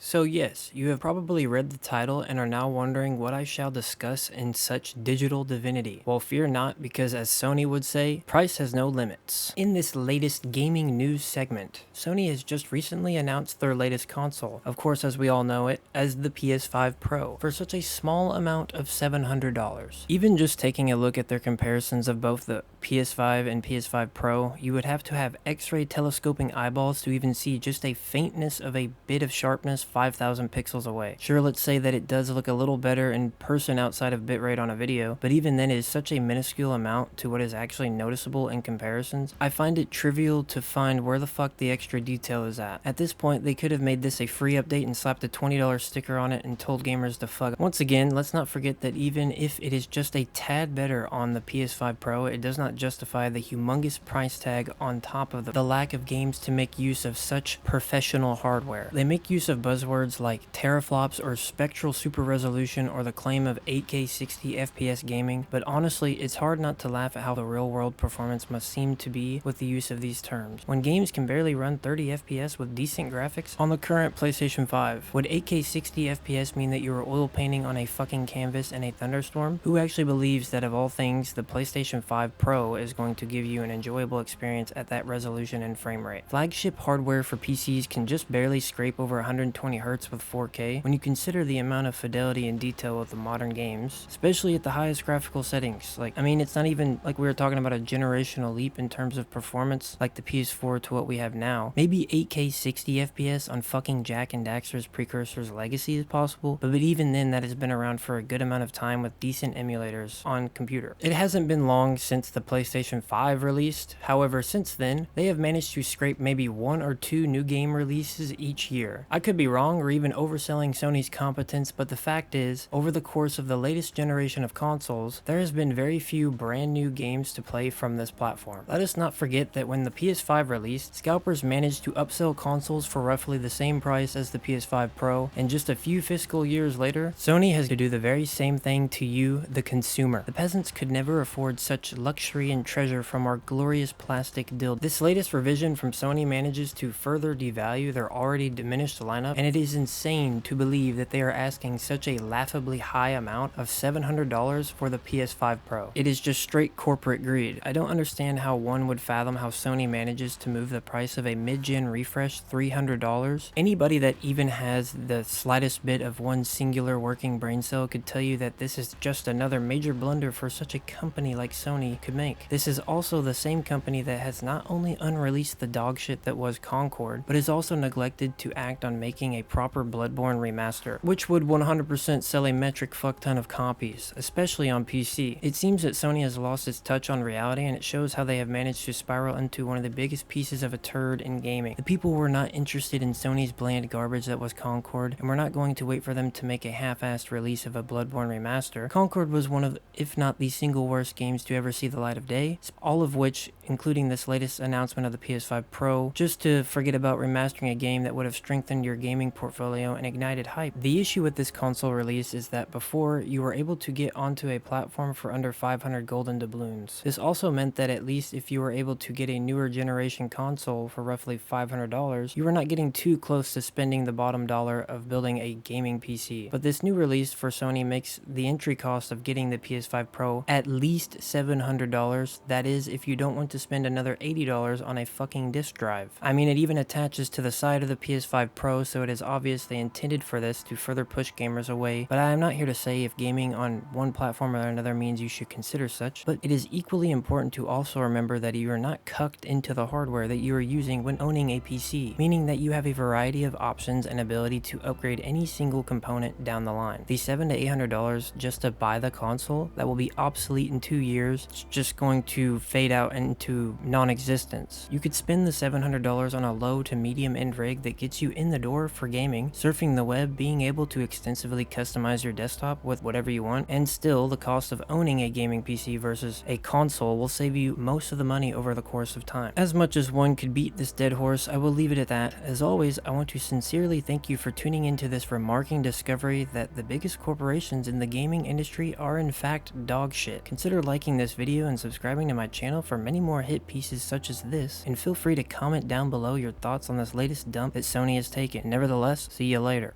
So yes, you have probably read the title and are now wondering what I shall discuss in such digital divinity. Well, fear not, because as Sony would say, price has no limits. In this latest gaming news segment, Sony has just recently announced their latest console, of course as we all know it, as the PS5 Pro, for such a small amount of $700. Even just taking a look at their comparisons of both the PS5 and PS5 Pro, you would have to have X-ray telescoping eyeballs to even see just a faintness of a bit of sharpness 5,000 pixels away. Sure, let's say that it does look a little better in person outside of bitrate on a video, but even then it is such a minuscule amount to what is actually noticeable in comparisons. I find it trivial to find where the fuck the extra detail is at. At this point, they could have made this a free update and slapped a $20 sticker on it and told gamers to fuck. Once again, let's not forget that even if it is just a tad better on the PS5 Pro, it does not justify the humongous price tag on top of the lack of games to make use of such professional hardware. They make use of buzzwords like teraflops or spectral super resolution or the claim of 8K 60 FPS gaming, but honestly, it's hard not to laugh at how the real world performance must seem to be with the use of these terms. When games can barely run 30 FPS with decent graphics on the current PlayStation 5, would 8K 60 FPS mean that you were oil painting on a fucking canvas in a thunderstorm? Who actually believes that of all things, the PlayStation 5 Pro is going to give you an enjoyable experience at that resolution and frame rate? Flagship hardware for PCs can just barely scrape over 120 Hz with 4K when you consider the amount of fidelity and detail of the modern games, especially at the highest graphical settings. It's not even like we were talking about a generational leap in terms of performance like the PS4 to what we have now. Maybe 8K 60 FPS on fucking Jak and Daxter's Precursor's Legacy is possible, but even then that has been around for a good amount of time with decent emulators on computer. It hasn't been long since the PlayStation 5 released, however since then, they have managed to scrape maybe one or two new game releases each year. I could be wrong or even overselling Sony's competence, but the fact is, over the course of the latest generation of consoles, there has been very few brand new games to play from this platform. Let us not forget that when the PS5 released, scalpers managed to upsell consoles for roughly the same price as the PS5 Pro, and just a few fiscal years later, Sony has to do the very same thing to you, the consumer. The peasants could never afford such luxury and treasure from our glorious plastic dildo. This latest revision from Sony manages to further devalue their already diminished lineup, and it is insane to believe that they are asking such a laughably high amount of $700 for the PS5 Pro. It is just straight corporate greed. I don't understand how one would fathom how Sony manages to move the price of a mid-gen refresh $300. Anybody that even has the slightest bit of one singular working brain cell could tell you that this is just another major blunder for such a company like Sony could make. This is also the same company that has not only unreleased the dog shit that was Concord, but has also neglected to act on making a proper Bloodborne remaster, which would 100% sell a metric fuck ton of copies, especially on PC. It seems that Sony has lost its touch on reality, and it shows how they have managed to spiral into one of the biggest pieces of a turd in gaming. The people were not interested in Sony's bland garbage that was Concord, and we're not going to wait for them to make a half-assed release of a Bloodborne remaster. Concord was one of, if not the single worst games to ever see the light of day, all of which, including this latest announcement of the PS5 Pro, just to forget about remastering a game that would have strengthened your gaming portfolio and ignited hype. The issue with this console release is that before, you were able to get onto a platform for under 500 golden doubloons. This also meant that at least if you were able to get a newer generation console for roughly $500, you were not getting too close to spending the bottom dollar of building a gaming PC. But this new release for Sony makes the entry cost of getting the PS5 Pro at least $700. That is, if you don't want to spend another $80 on a fucking disk drive. I mean, it even attaches to the side of the PS5 Pro, so it is obviously intended for this to further push gamers away, but I am not here to say if gaming on one platform or another means you should consider such, but it is equally important to also remember that you are not cucked into the hardware that you are using when owning a PC, meaning that you have a variety of options and ability to upgrade any single component down the line. The $700 to $800 just to buy the console that will be obsolete in 2 years, it's just going to fade out into non-existence. You could spend the $700 on a low to medium end rig that gets you in the door for gaming, surfing the web, being able to extensively customize your desktop with whatever you want, and still the cost of owning a gaming PC versus a console will save you most of the money over the course of time. As much as one could beat this dead horse, I will leave it at that. As always, I want to sincerely thank you for tuning into this remarking discovery that the biggest corporations in the gaming industry are in fact dog shit. Consider liking this video and subscribing to my channel for many more hit pieces such as this, and feel free to comment down below your thoughts on this latest dump that Sony has taken. Nevertheless, see you later.